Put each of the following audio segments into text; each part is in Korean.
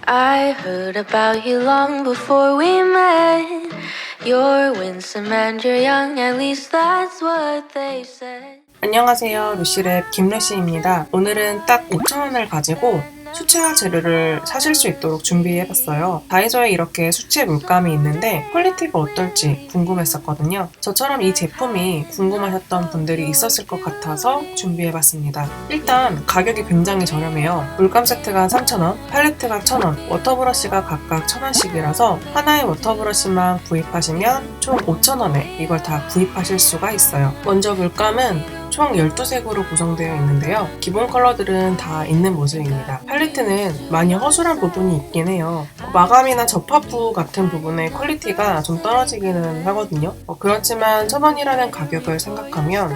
I heard about you long before we met. You're winsome and you're young, at least that's what they said. 안녕하세요. 루시랩 김루시입니다. 오늘은 딱 5,000원을 가지고 수채화 재료를 사실 수 있도록 준비해봤어요. 다이소에 이렇게 수채 물감이 있는데 퀄리티가 어떨지 궁금했었거든요. 저처럼 이 제품이 궁금하셨던 분들이 있었을 것 같아서 준비해봤습니다. 일단 가격이 굉장히 저렴해요. 물감 세트가 3,000원, 팔레트가 1,000원, 워터브러쉬가 각각 1,000원씩이라서 하나의 워터브러쉬만 구입하시면 총 5,000원에 이걸 다 구입하실 수가 있어요. 먼저 물감은 총 12색으로 구성되어 있는데요. 기본 컬러들은 다 있는 모습입니다. 팔레트는 많이 허술한 부분이 있긴 해요. 마감이나 접합부 같은 부분의 퀄리티가 좀 떨어지기는 하거든요. 그렇지만 1,000원이라는 가격을 생각하면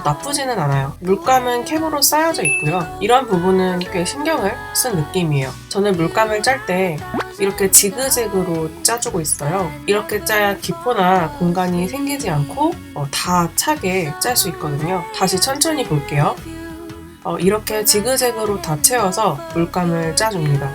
나쁘지는 않아요. 물감은 캡으로 쌓여져 있고요. 이런 부분은 꽤 신경을 쓴 느낌이에요. 저는 물감을 짤 때 이렇게 지그재그로 짜주고 있어요. 이렇게 짜야 기포나 공간이 생기지 않고 다 차게 짤 수 있거든요. 다시 천천히 볼게요. 이렇게 지그재그로 다 채워서 물감을 짜줍니다.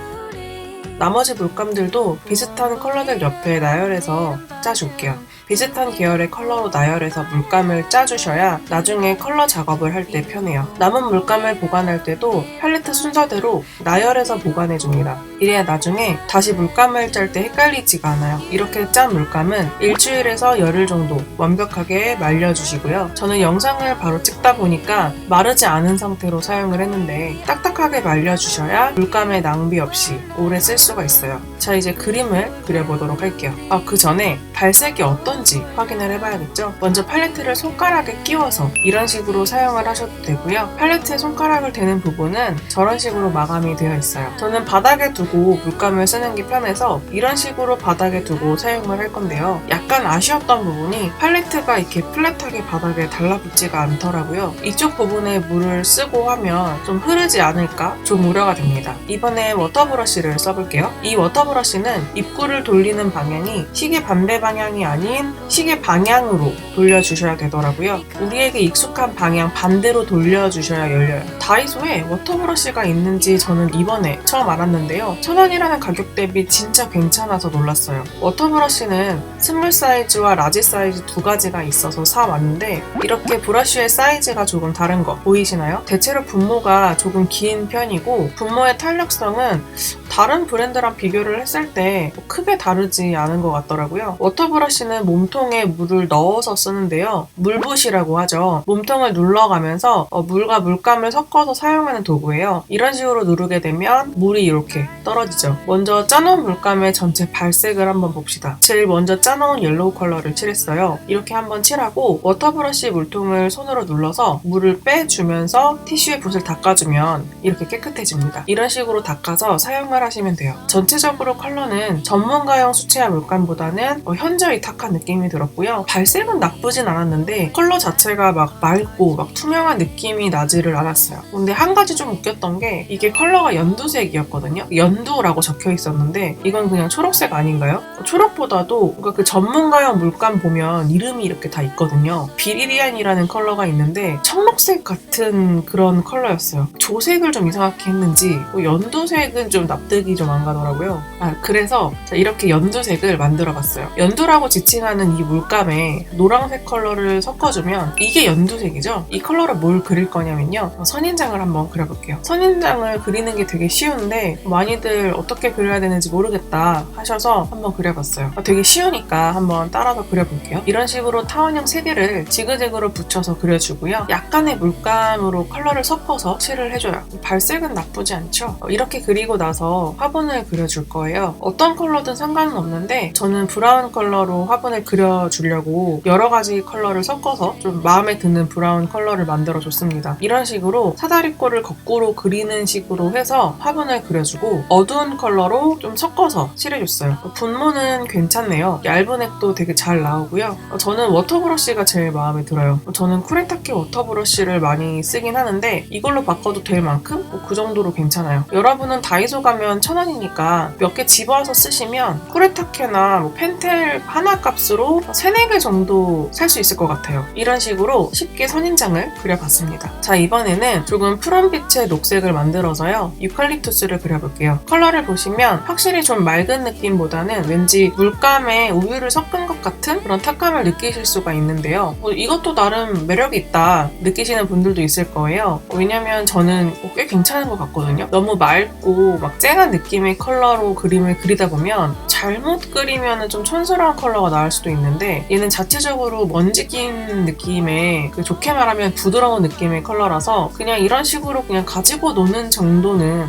나머지 물감들도 비슷한 컬러들 옆에 나열해서 짜줄게요. 비슷한 계열의 컬러로 나열해서 물감을 짜주셔야 나중에 컬러 작업을 할 때 편해요. 남은 물감을 보관할 때도 팔레트 순서대로 나열해서 보관해줍니다. 이래야 나중에 다시 물감을 짤 때 헷갈리지가 않아요. 이렇게 짠 물감은 일주일에서 열흘 정도 완벽하게 말려주시고요. 저는 영상을 바로 찍다 보니까 마르지 않은 상태로 사용을 했는데 딱딱하게 말려주셔야 물감의 낭비 없이 오래 쓸 수가 있어요. 자, 이제 그림을 그려보도록 할게요. 그 전에 발색이 어떤지 확인을 해봐야겠죠? 먼저 팔레트를 손가락에 끼워서 이런 식으로 사용을 하셔도 되고요. 팔레트에 손가락을 대는 부분은 저런 식으로 마감이 되어 있어요. 저는 바닥에 두고 물감을 쓰는 게 편해서 이런 식으로 바닥에 두고 사용을 할 건데요. 약간 아쉬웠던 부분이 팔레트가 이렇게 플랫하게 바닥에 달라붙지가 않더라고요. 이쪽 부분에 물을 쓰고 하면 좀 흐르지 않을까 좀 우려가 됩니다. 이번에 워터브러쉬를 써볼게요. 이 워터브러쉬는 입구를 돌리는 방향이 시계 반대 방향이 아닌 시계 방향으로 돌려주셔야 되더라고요. 우리에게 익숙한 방향 반대로 돌려주셔야 열려요. 다이소에 워터브러쉬가 있는지 저는 이번에 처음 알았는데요. 1,000원이라는 가격 대비 진짜 괜찮아서 놀랐어요. 워터브러쉬는 스몰 사이즈와 라지 사이즈 두 가지가 있어서 사왔는데 이렇게 브러쉬의 사이즈가 조금 다른 거 보이시나요? 대체로 분모가 조금 긴 편이고 분모의 탄력성은 다른 브랜드랑 비교를 했을 때 크게 다르지 않은 것 같더라고요. 워터브러쉬는 몸통에 물을 넣어서 쓰는데요. 물붓이라고 하죠. 몸통을 눌러가면서 물과 물감을 섞어서 사용하는 도구예요. 이런 식으로 누르게 되면 물이 이렇게 떨어지죠. 먼저 짜놓은 물감의 전체 발색을 한번 봅시다. 제일 먼저 짜놓은 옐로우 컬러를 칠했어요. 이렇게 한번 칠하고 워터브러쉬 물통을 손으로 눌러서 물을 빼주면서 티슈에 붓을 닦아주면 이렇게 깨끗해집니다. 이런 식으로 닦아서 사용을 하시면 돼요. 전체적으로 컬러는 전문가용 수채화 물감보다는 현저히 탁한 느낌이 들었고요. 발색은 나쁘진 않았는데 컬러 자체가 막 맑고 막 투명한 느낌이 나지를 않았어요. 근데 한 가지 좀 웃겼던 게 이게 컬러가 연두색이었거든요. 연두라고 적혀 있었는데 이건 그냥 초록색 아닌가요? 초록보다도 그 전문가용 물감 보면 이름이 이렇게 다 있거든요. 비리디안이라는 컬러가 있는데 청록색 같은 그런 컬러였어요. 조색을 좀 이상하게 했는지 연두색은 좀 납득이 좀 안 가더라고요. 그래서 이렇게 연두색을 만들어봤어요. 연두라고 지칭하는 이 물감에 노란색 컬러를 섞어주면 이게 연두색이죠? 이 컬러로 뭘 그릴 거냐면요. 선인장을 한번 그려볼게요. 선인장을 그리는 게 되게 쉬운데 많이들 어떻게 그려야 되는지 모르겠다 하셔서 한번 그려봤어요. 되게 쉬우니까 한번 따라서 그려볼게요. 이런 식으로 타원형 3개를 지그재그로 붙여서 그려주고요. 약간의 물감으로 컬러를 섞어서 칠을 해줘요. 발색은 나쁘지 않죠? 이렇게 그리고 나서 화분을 그려줄 거예요. 어떤 컬러든 상관은 없는데 저는 브라운 컬러로 화분을 그려주려고 여러 가지 컬러를 섞어서 좀 마음에 드는 브라운 컬러를 만들어줬습니다. 이런 식으로 사다리꼴을 거꾸로 그리는 식으로 해서 화분을 그려주고 어두운 컬러로 좀 섞어서 칠해줬어요. 분모는 괜찮네요. 얇은 액도 되게 잘 나오고요. 저는 워터브러쉬가 제일 마음에 들어요. 저는 쿠레타키 워터브러쉬를 많이 쓰긴 하는데 이걸로 바꿔도 될 만큼 그 정도로 괜찮아요. 여러분은 다이소 가면 개면 1,000원이니까 몇 개 집어와서 쓰시면 쿠레타케나 뭐 펜텔 하나 값으로 3, 4개 정도 살 수 있을 것 같아요. 이런 식으로 쉽게 선인장을 그려봤습니다. 자, 이번에는 조금 푸른빛의 녹색을 만들어서요, 유칼립투스를 그려볼게요. 컬러를 보시면 확실히 좀 맑은 느낌보다는 왠지 물감에 우유를 섞은 것 같은 그런 탁감을 느끼실 수가 있는데요. 이것도 나름 매력이 있다 느끼시는 분들도 있을 거예요. 왜냐면 저는 꽤 괜찮은 것 같거든요. 너무 맑고 막 쨍한 느낌의 컬러로 그림을 그리다 보면 잘못 그리면 좀 촌스러운 컬러가 나올 수도 있는데, 얘는 자체적으로 먼지 낀 느낌의, 좋게 말하면 부드러운 느낌의 컬러라서 그냥 이런 식으로 그냥 가지고 노는 정도는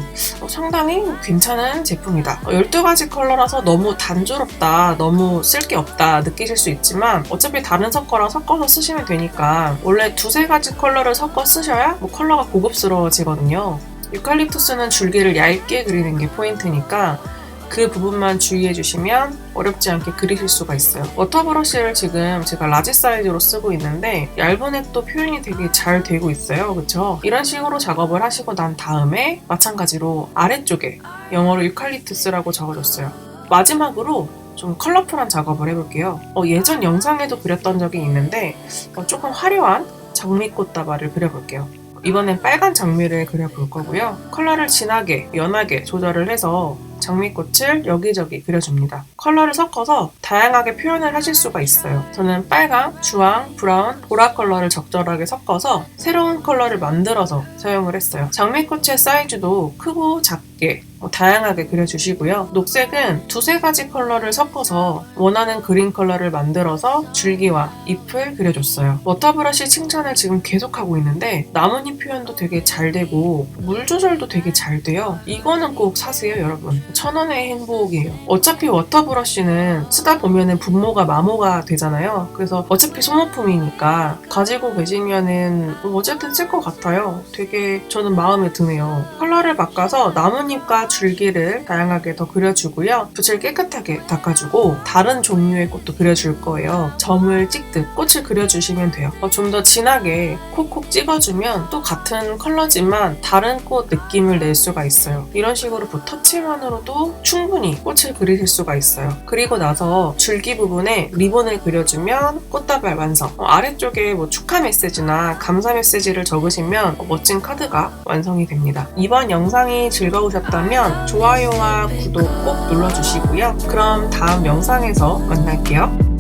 상당히 괜찮은 제품이다. 12가지 컬러라서 너무 단조롭다, 너무 쓸 게 없다 느끼실 수 있지만 어차피 다른 섞어랑 섞어서 쓰시면 되니까 원래 2-3가지 컬러를 섞어 쓰셔야 컬러가 고급스러워지거든요. 유칼립투스는 줄기를 얇게 그리는 게 포인트니까 그 부분만 주의해 주시면 어렵지 않게 그리실 수가 있어요. 워터브러쉬를 지금 제가 라지 사이즈로 쓰고 있는데 얇은 액도 표현이 되게 잘 되고 있어요. 그쵸? 이런 식으로 작업을 하시고 난 다음에 마찬가지로 아래쪽에 영어로 유칼립투스라고 적어줬어요. 마지막으로 좀 컬러풀한 작업을 해볼게요. 예전 영상에도 그렸던 적이 있는데 조금 화려한 장미꽃다발을 그려볼게요. 이번엔 빨간 장미를 그려볼 거고요. 컬러를 진하게, 연하게 조절을 해서 장미꽃을 여기저기 그려줍니다. 컬러를 섞어서 다양하게 표현을 하실 수가 있어요. 저는 빨강, 주황, 브라운, 보라 컬러를 적절하게 섞어서 새로운 컬러를 만들어서 사용을 했어요. 장미꽃의 사이즈도 크고 작게 다양하게 그려주시고요. 녹색은 2-3가지 컬러를 섞어서 원하는 그린 컬러를 만들어서 줄기와 잎을 그려줬어요. 워터브러쉬 칭찬을 지금 계속하고 있는데 나뭇잎 표현도 되게 잘 되고 물 조절도 되게 잘 돼요. 이거는 꼭 사세요, 여러분. 1,000원의 행복이에요. 어차피 워터브러쉬는 쓰다 보면은 분모가 마모가 되잖아요. 그래서 어차피 소모품이니까 가지고 계시면은 어쨌든 쓸 것 같아요. 되게 저는 마음에 드네요. 컬러를 바꿔서 나뭇잎과 줄기를 다양하게 더 그려주고요. 붓을 깨끗하게 닦아주고 다른 종류의 꽃도 그려줄 거예요. 점을 찍듯 꽃을 그려주시면 돼요. 좀 더 진하게 콕콕 찍어주면 또 같은 컬러지만 다른 꽃 느낌을 낼 수가 있어요. 이런 식으로 붓터치만으로도 충분히 꽃을 그리실 수가 있어요. 그리고 나서 줄기 부분에 리본을 그려주면 꽃다발 완성. 아래쪽에 축하 메시지나 감사 메시지를 적으시면 멋진 카드가 완성이 됩니다. 이번 영상이 즐거우셨다면 좋아요와 구독 꼭 눌러주시고요. 그럼 다음 영상에서 만날게요.